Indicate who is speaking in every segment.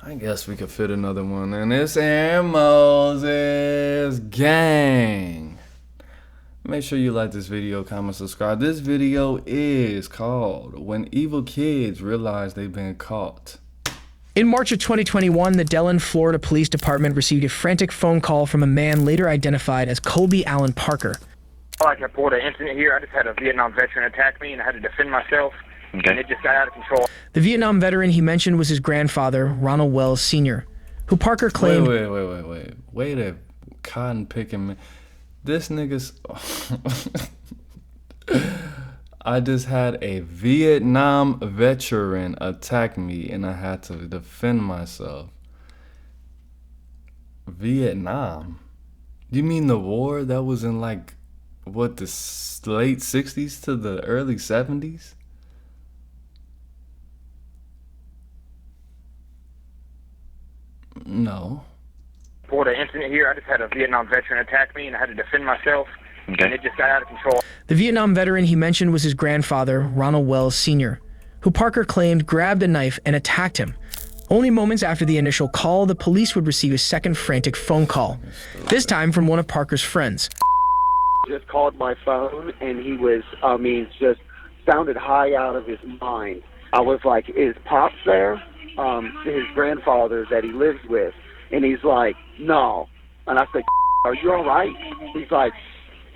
Speaker 1: I guess we could fit another one in. It's Aaron Moses gang. Make sure you like this video, comment, subscribe. This video is called When Evil Kids Realize They've Been Caught.
Speaker 2: In March of 2021, the Delaware, Florida Police Department received a frantic phone call from a man later identified as Colby Allen Parker.
Speaker 3: I can report an incident here. I just had a Vietnam veteran attack me and I had to defend myself.
Speaker 4: Okay.
Speaker 3: And it just got out of control.
Speaker 2: The Vietnam veteran he mentioned was his grandfather, Ronald Wells Sr., who Parker claimed...
Speaker 1: Wait a cotton picking man. This nigga's... I just had a Vietnam veteran attack me and I had to defend myself. Vietnam? You mean the war that was in like, what, the late 60s to the early 70s? No.
Speaker 3: Report an incident here. I just had a Vietnam veteran attack me and I had to defend myself.
Speaker 4: Okay.
Speaker 3: And it just got out of control.
Speaker 2: The Vietnam veteran he mentioned was his grandfather, Ronald Wells Sr., who Parker claimed grabbed a knife and attacked him. Only moments after the initial call, the police would receive a second frantic phone call, this time from one of Parker's friends.
Speaker 5: Just called my phone and he was, just sounded high out of his mind. I was like, is Pops there? His grandfather that he lives with. And he's like, no. And I said, are you all right? He's like,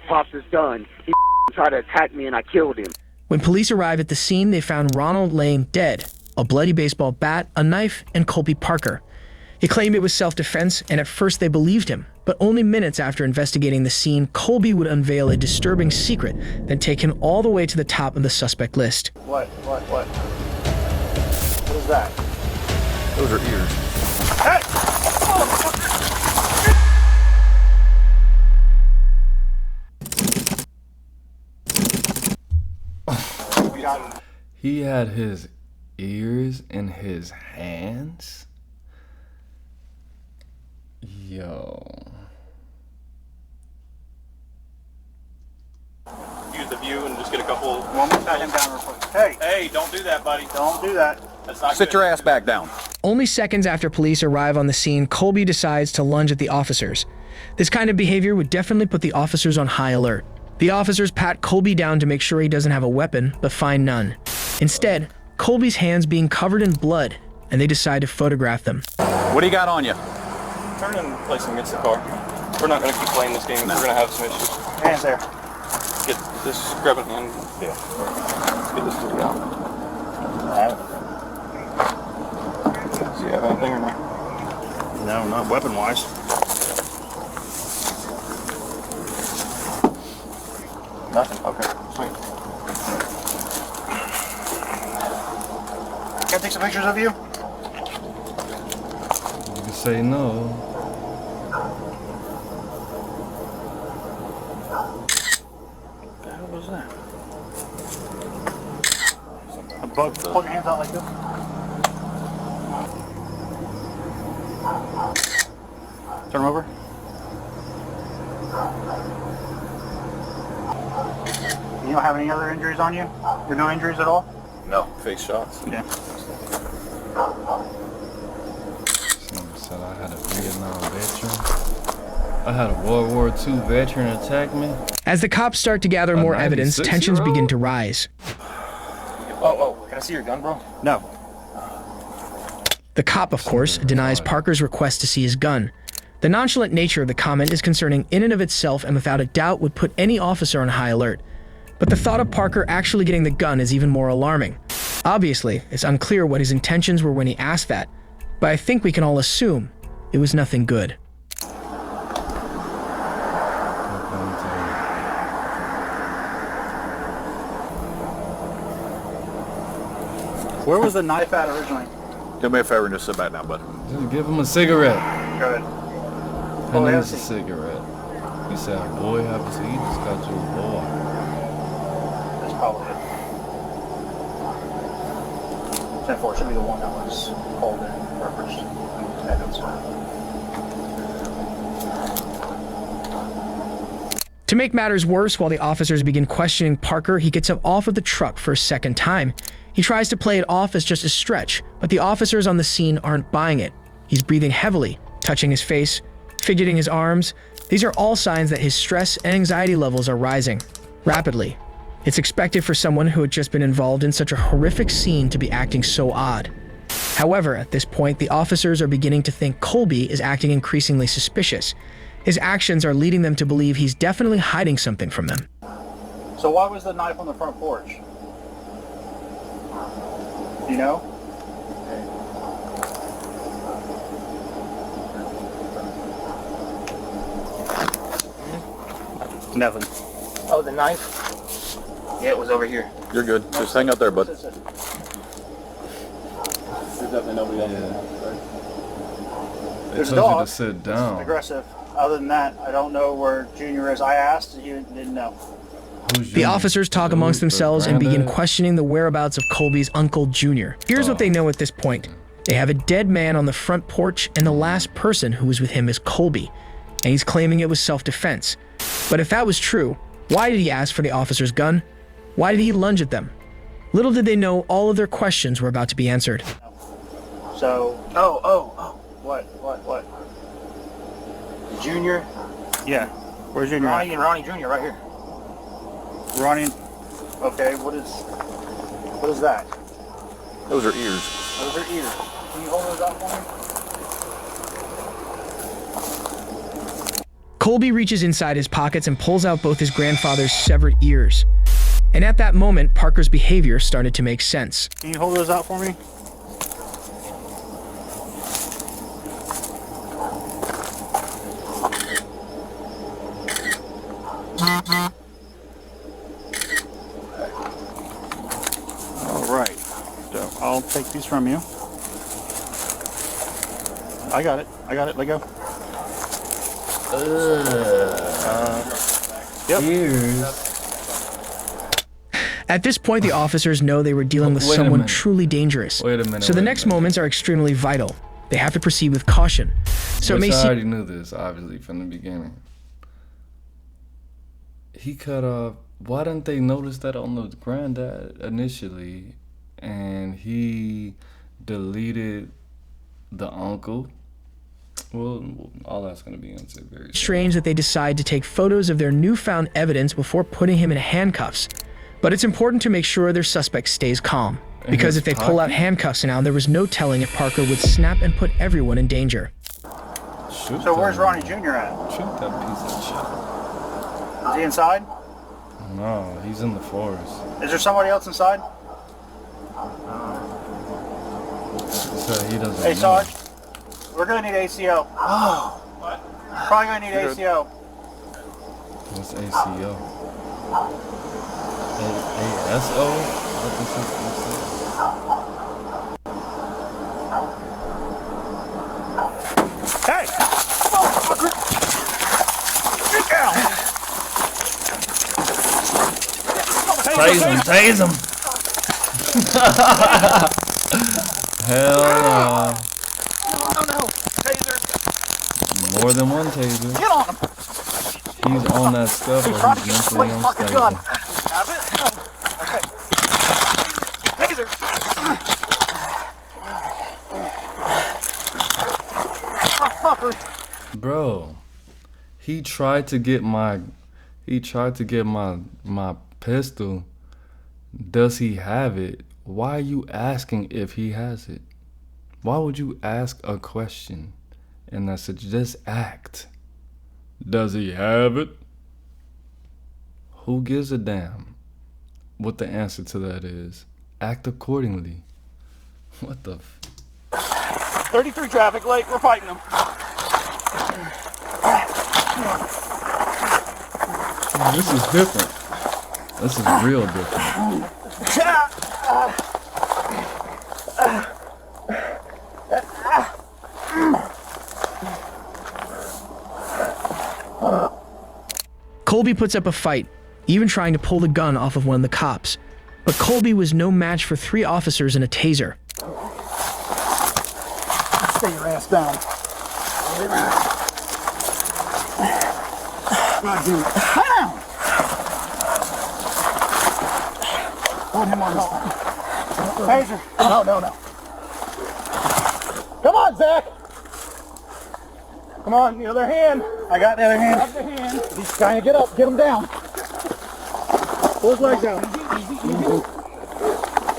Speaker 5: Pops is done. He tried to attack me and I killed him.
Speaker 2: When police arrived at the scene, they found Ronald laying dead, a bloody baseball bat, a knife, and Colby Parker. He claimed it was self-defense, and at first they believed him. But only minutes after investigating the scene, Colby would unveil a disturbing secret, then take him all the way to the top of the suspect list.
Speaker 6: What is that?
Speaker 4: Those are ears.
Speaker 6: Hey!
Speaker 1: He had his ears in his hands? Yo.
Speaker 7: Use the view and just get a couple.
Speaker 6: One more pat him down real quick.
Speaker 7: Hey, don't do that, buddy.
Speaker 6: Don't do that.
Speaker 7: That's not
Speaker 4: Sit
Speaker 7: good.
Speaker 4: your ass back down.
Speaker 2: Only seconds after police arrive on the scene, Colby decides to lunge at the officers. This kind of behavior would definitely put the officers on high alert. The officers pat Colby down to make sure he doesn't have a weapon, but find none. Instead, Colby's hands being covered in blood, and they decide to photograph them.
Speaker 4: What do you got on you?
Speaker 7: Turn and place him against the car. We're not going to keep playing this game. We're going to have some issues.
Speaker 6: Hands there.
Speaker 7: Get this, grab it and yeah. Let's get this figured out. Do you have anything or not?
Speaker 6: No, not weapon-wise.
Speaker 7: Nothing. Okay. Sweet.
Speaker 6: Can I take some pictures of you?
Speaker 1: You can say no.
Speaker 7: What the hell was that?
Speaker 6: A bug. Put your hands out like this. Turn them over. You don't have any other injuries on you? There no injuries at all?
Speaker 7: No. Face shots.
Speaker 6: Yeah.
Speaker 1: Someone said I had a Vietnam veteran. I had a World War II veteran attack me.
Speaker 2: As the cops start to gather more evidence,
Speaker 1: 96-year-old?
Speaker 2: tensions begin to rise.
Speaker 7: Oh, can I see your gun, bro?
Speaker 6: No.
Speaker 2: The cop, of course, denies Parker's request to see his gun. The nonchalant nature of the comment is concerning in and of itself and without a doubt would put any officer on high alert. But the thought of Parker actually getting the gun is even more alarming. Obviously, it's unclear what his intentions were when he asked that, but I think we can all assume it was nothing good.
Speaker 6: Where was the knife at originally?
Speaker 4: Do me a favor and just sit back down, bud.
Speaker 1: Just give him a cigarette.
Speaker 6: Good.
Speaker 1: And
Speaker 6: have
Speaker 1: there's
Speaker 6: a
Speaker 1: a
Speaker 6: seat.
Speaker 1: cigarette. He said, boy, have a seat. He just got you a boy.
Speaker 6: That's probably it. It's unfortunately the one that was pulled in reference.
Speaker 2: To make matters worse, while the officers begin questioning Parker, he gets up off of the truck for a second time. He tries to play it off as just a stretch, but the officers on the scene aren't buying it. He's breathing heavily, touching his face, fidgeting his arms. These are all signs that his stress and anxiety levels are rising rapidly. It's expected for someone who had just been involved in such a horrific scene to be acting so odd. However, at this point, the officers are beginning to think Colby is acting increasingly suspicious. His actions are leading them to believe he's definitely hiding something from them.
Speaker 6: So why was the knife on the front porch? You know?
Speaker 7: Nothing.
Speaker 3: Oh, the knife? Yeah, it was over here.
Speaker 4: You're good. Just hang out there, bud.
Speaker 7: There's definitely nobody else in the house, right?
Speaker 1: They
Speaker 6: There's a
Speaker 1: told you
Speaker 6: dog.
Speaker 1: to sit
Speaker 6: It's
Speaker 1: down.
Speaker 6: aggressive. Other than that, I don't know where Junior is. I asked, and he didn't know.
Speaker 1: Who's
Speaker 2: The
Speaker 1: Junior?
Speaker 2: officers talk
Speaker 1: The
Speaker 2: amongst
Speaker 1: who? The
Speaker 2: themselves and begin
Speaker 1: granddad?
Speaker 2: questioning the whereabouts of Colby's uncle Junior. Here's what they know at this point. They have a dead man on the front porch, and the last person who was with him is Colby, and he's claiming it was self-defense. But if that was true, why did he ask for the officer's gun? Why did he lunge at them? Little did they know all of their questions were about to be answered.
Speaker 6: So, what?
Speaker 3: Junior,
Speaker 6: Yeah. Where's Junior?
Speaker 3: Ronnie and Ronnie Jr. right here.
Speaker 6: Ronnie. Okay, what is that?
Speaker 4: Those are ears.
Speaker 6: Those are ears. Can you hold those up for me?
Speaker 2: Colby reaches inside his pockets and pulls out both his grandfather's severed ears. And at that moment, Parker's behavior started to make sense.
Speaker 6: Can you hold those out for me? All right. So I'll take these from you. I got it. Let go. Yep.
Speaker 1: Ears.
Speaker 2: At this point, the officers know they were dealing with
Speaker 1: Wait a
Speaker 2: someone
Speaker 1: minute.
Speaker 2: truly dangerous.
Speaker 1: Wait a minute,
Speaker 2: So the
Speaker 1: wait a
Speaker 2: next
Speaker 1: minute.
Speaker 2: moments are extremely vital. They have to proceed with caution. So it
Speaker 1: Which
Speaker 2: may
Speaker 1: I
Speaker 2: seem
Speaker 1: already knew this, obviously, from the beginning. He cut off. Why didn't they notice that on the granddad initially? And he deleted the uncle. Well, all that's going to be answered very soon.
Speaker 2: strange that they decide to take photos of their newfound evidence before putting him in handcuffs. But it's important to make sure their suspect stays calm.
Speaker 1: In
Speaker 2: Because
Speaker 1: his
Speaker 2: if they pull out
Speaker 1: pocket?
Speaker 2: handcuffs now, there was no telling if Parker would snap and put everyone in danger.
Speaker 1: Shoot
Speaker 6: So where's
Speaker 1: that-
Speaker 6: Ronnie Jr. at?
Speaker 1: Shoot that piece of shit.
Speaker 6: Is he inside?
Speaker 1: No, he's in the forest.
Speaker 6: Is there somebody else inside?
Speaker 1: So he doesn't
Speaker 6: Hey,
Speaker 1: know.
Speaker 6: Sarge. We're gonna need ACO. Oh. What? Probably gonna need ACO.
Speaker 1: What's ACO? ASO? What this is?
Speaker 6: Hey! Motherfucker! Get down!
Speaker 1: Tase him! Hell no.
Speaker 6: No. Taser.
Speaker 1: More than one taser.
Speaker 6: Get on him.
Speaker 1: He's on that stuff
Speaker 6: He's
Speaker 1: or
Speaker 6: trying to
Speaker 1: he's
Speaker 6: get the
Speaker 1: mentally
Speaker 6: fucking gun.
Speaker 1: unstable.
Speaker 6: Have it? Okay. Taser. Motherfucker.
Speaker 1: Bro, he tried to get my pistol. Does he have it? Why are you asking if he has it? Why would you ask a question? And I said, just act. Does he have it? Who gives a damn what the answer to that is? Act accordingly. What the
Speaker 6: 33 traffic light. We're fighting them.
Speaker 1: This is different. This is real different.
Speaker 2: Colby puts up a fight, even trying to pull the gun off of one of the cops. But Colby was no match for 3 officers and a taser.
Speaker 6: Stay your ass down. put him on the taser. No, no, no. Come on, Zach. Come on, the other hand. I got the other hand. Grab the hand. He's trying to get up. Get him down. Pull his legs down. Easy, easy, easy.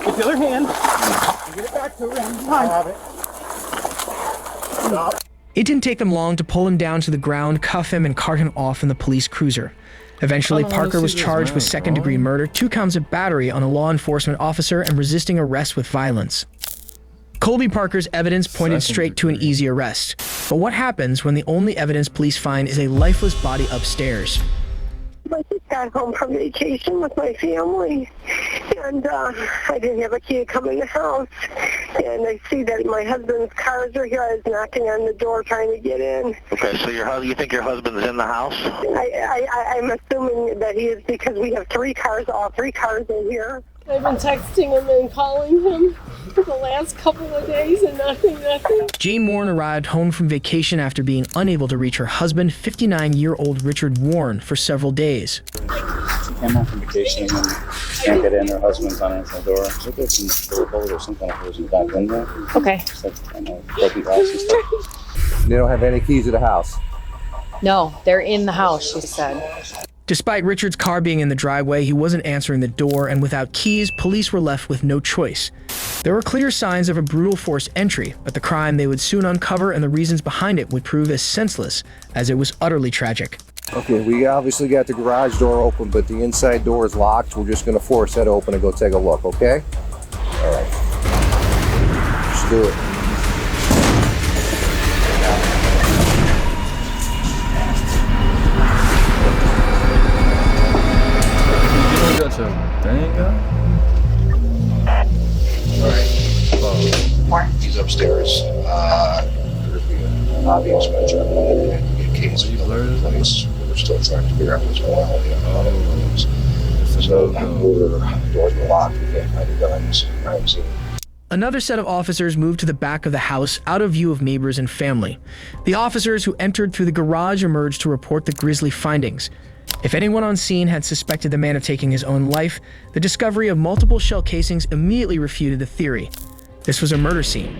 Speaker 6: Get the other hand. And get it back to him. Have it. Stop.
Speaker 2: It didn't take them long to pull him down to the ground, cuff him, and cart him off in the police cruiser. Eventually, Parker was charged with second-degree murder, 2 counts of battery on a law enforcement officer, and resisting arrest with violence. Colby Parker's evidence pointed straight to an easy arrest. But what happens when the only evidence police find is a lifeless body upstairs?
Speaker 8: I just got home from vacation with my family, and I didn't have a key to come in the house, and I see that my husband's cars are here. I was knocking on the door trying to get in.
Speaker 9: Okay, so you think your husband's in the house?
Speaker 8: I'm assuming that he is, because we have 3 cars, all 3 cars are here.
Speaker 10: I've been texting him and calling him for the last couple of days and nothing.
Speaker 2: Jane Warren arrived home from vacation after being unable to reach her husband, 59-year-old Richard Warren, for several days.
Speaker 11: She came home from vacation and can't get in. Her husband's on the door. Look at some bullet or some kind of person back window.
Speaker 10: Okay.
Speaker 11: Broken glass and stuff.
Speaker 12: They don't have any keys to the house?
Speaker 10: No, they're in the house, she said.
Speaker 2: Despite Richard's car being in the driveway, he wasn't answering the door, and without keys, police were left with no choice. There were clear signs of a brutal forced entry, but the crime they would soon uncover and the reasons behind it would prove as senseless as it was utterly tragic.
Speaker 12: Okay, we obviously got the garage door open, but the inside door is locked. We're just going to force that open and go take a look, okay? All right. Let's do it. He's upstairs. Obvious measure. Case of place. We're still trying to figure out what's going on. So doors were locked. We can't find the guns.
Speaker 2: Another set of officers moved to the back of the house, out of view of neighbors and family. The officers who entered through the garage emerged to report the grisly findings. If anyone on scene had suspected the man of taking his own life, the discovery of multiple shell casings immediately refuted the theory. This was a murder scene.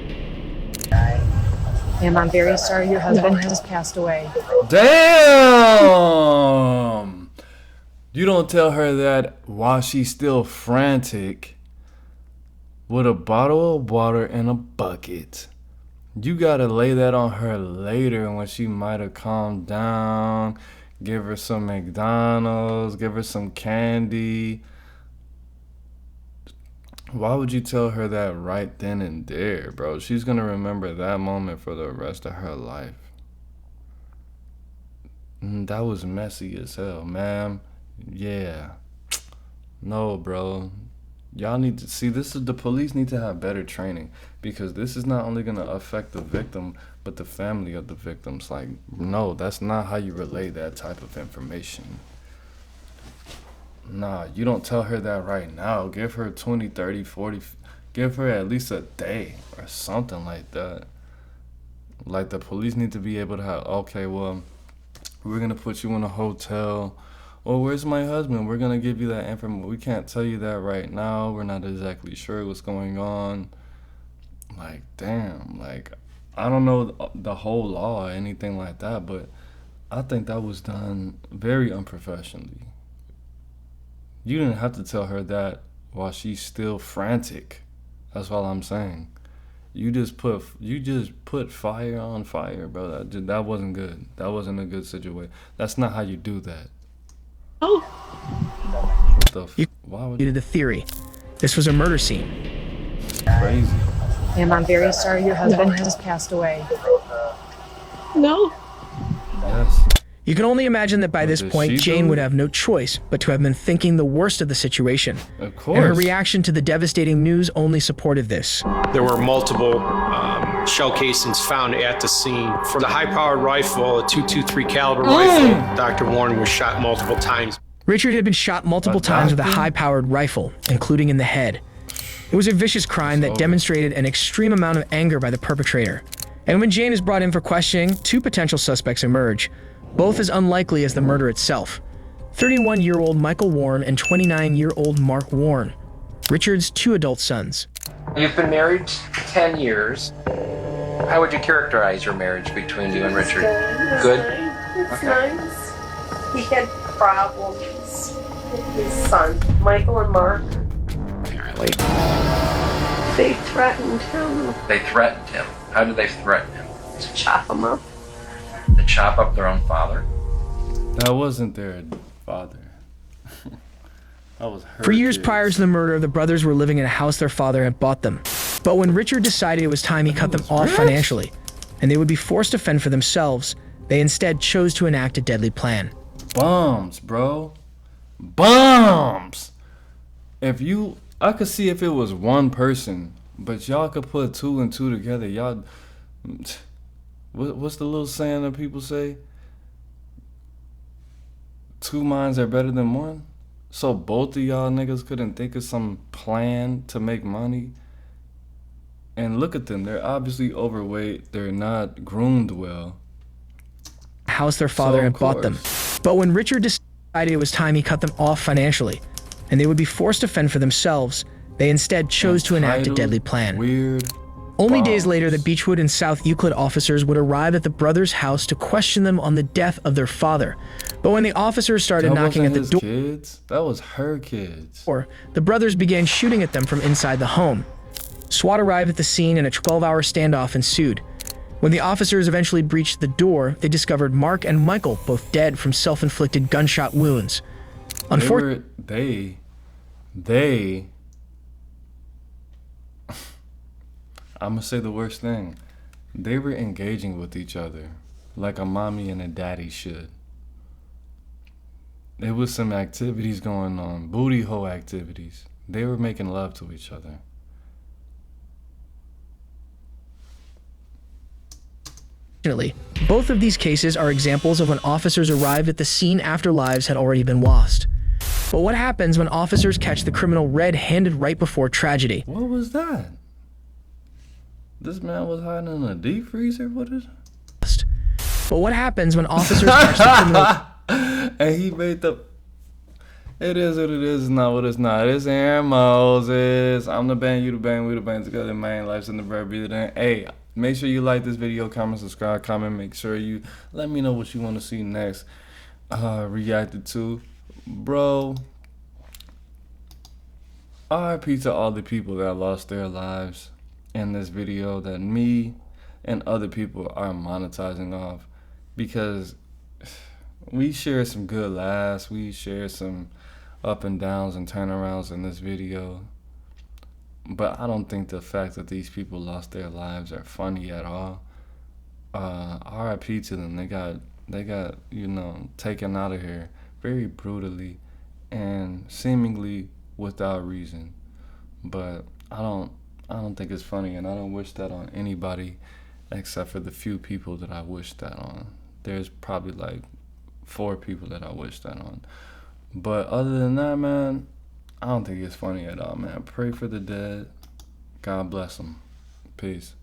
Speaker 10: Ma'am, I'm very sorry your husband has passed away.
Speaker 1: Damn! You don't tell her that while she's still frantic with a bottle of water and a bucket. You gotta lay that on her later when she might have calmed down. Give her some McDonald's, give her some candy. Why would you tell her that right then and there, bro? She's gonna remember that moment for the rest of her life. That was messy as hell, ma'am. Yeah. No, bro. Y'all need to see, the police need to have better training, because this is not only gonna affect the victim, but the family of the victims. Like, no, that's not how you relay that type of information. Nah, you don't tell her that right now. Give her 20, 30, 40, give her at least a day or something like that. Like, the police need to be able to have, okay, well, we're gonna put you in a hotel. Well, where's my husband? We're gonna give you that information. We can't tell you that right now. We're not exactly sure what's going on. Like, damn, like, I don't know the whole law or anything like that, but I think that was done very unprofessionally. You didn't have to tell her that while she's still frantic. That's all I'm saying. You just put fire on fire, bro. That wasn't good. That wasn't a good situation. That's not how you do that.
Speaker 10: Oh.
Speaker 2: Why would you? The theory. This was a murder scene.
Speaker 1: Crazy.
Speaker 10: Ma'am, I'm very sorry your husband has passed away. No.
Speaker 1: Yes.
Speaker 2: You can only imagine that by this point, Jane would have no choice but to have been thinking the worst of the situation.
Speaker 1: Of course.
Speaker 2: And her reaction to the devastating news only supported this.
Speaker 13: There were multiple shell casings found at the scene. For the high-powered rifle, a .223 caliber rifle, Dr. Warren was shot multiple times.
Speaker 2: Richard had been shot multiple times with a high-powered rifle, including in the head. It was a vicious crime that demonstrated an extreme amount of anger by the perpetrator. And when Jane is brought in for questioning, 2 potential suspects emerge, both as unlikely as the murder itself. 31-year-old Michael Warren and 29-year-old Mark Warren. Richard's 2 adult sons.
Speaker 14: You've been married 10 years. How would you characterize your marriage between you and Richard? Good?
Speaker 8: It's nice. He had problems with his son, Michael and Mark.
Speaker 14: Apparently.
Speaker 8: They threatened him
Speaker 14: They threatened him. How did they threaten him?
Speaker 8: to chop him up.
Speaker 14: To chop up their own father?
Speaker 1: That wasn't their father. That was her
Speaker 2: For years
Speaker 1: kid.
Speaker 2: prior to the murder, the brothers were living in a house their father had bought them. But when Richard decided it was time, he cut them off financially, and they would be forced to fend for themselves, they instead chose to enact a deadly plan.
Speaker 1: Bombs, bro. Bombs! I could see if it was one person, but y'all could put 2 and 2 together. Y'all, what's the little saying that people say? 2 minds are better than one? So both of y'all niggas couldn't think of some plan to make money? And look at them, they're obviously overweight, they're not groomed well.
Speaker 2: House their father had bought them. But when Richard decided it was time, he cut them off financially, and they would be forced to fend for themselves, they instead chose to enact a deadly plan.
Speaker 1: Weird.
Speaker 2: Only days later, the Beechwood and South Euclid officers would arrive at the brothers' house to question them on the death of their father. But when the officers started knocking at the door,
Speaker 1: kids. That was her kids.
Speaker 2: The brothers began shooting at them from inside the home. SWAT arrived at the scene and a 12-hour standoff ensued. When the officers eventually breached the door, they discovered Mark and Michael both dead from self-inflicted gunshot wounds.
Speaker 1: Unfortunately, I'm gonna say the worst thing. They were engaging with each other like a mommy and a daddy should. There was some activities going on, booty hole activities. They were making love to each other.
Speaker 2: Both of these cases are examples of when officers arrived at the scene after lives had already been lost. But what happens when officers catch the criminal red-handed right before tragedy?
Speaker 1: What was that? This man was hiding in a deep freezer? What is it?
Speaker 2: But what happens when officers catch the criminal?
Speaker 1: And he made the... It is what it is, not what it's not. It's Aaron Moses. I'm the band, you the band, we the band together, man. Life's in the verb, be the Hey, make sure you like this video, comment, subscribe, comment. Make sure you let me know what you want to see next. Reacted to. Bro, RIP to all the people that lost their lives in this video that me and other people are monetizing off, because we share some good laughs, we share some up and downs and turnarounds in this video, but I don't think the fact that these people lost their lives are funny at all. RIP to them. They got you know, taken out of here very brutally and seemingly without reason. But I don't think it's funny, and I don't wish that on anybody except for the few people that I wish that on. There's probably like 4 people that I wish that on. But other than that, man, I don't think it's funny at all, man. Pray for the dead. God bless them. Peace.